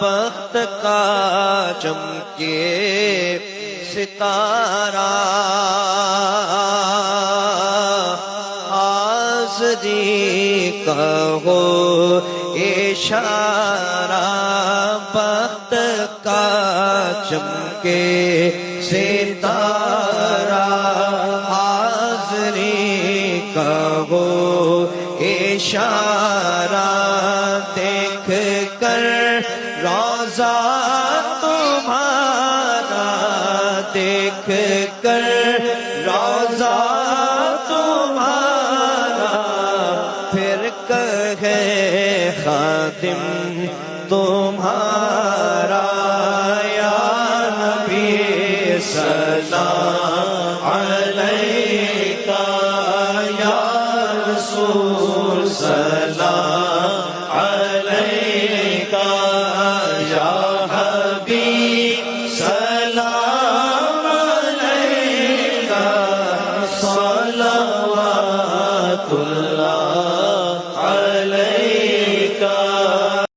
بخت کا چمکے ستارہ، حاضری کا ہو اشارہ، بخت کا چمکے ستارہ، حاضری کا ہو اشارہ، دیکھ کر روضہ تمہارا، دیکھ کر روضہ تمہارا، پھر کہے خادم تمہارا، یا نبی سلام علیکہ، یا رسول سلام علیکہ، یا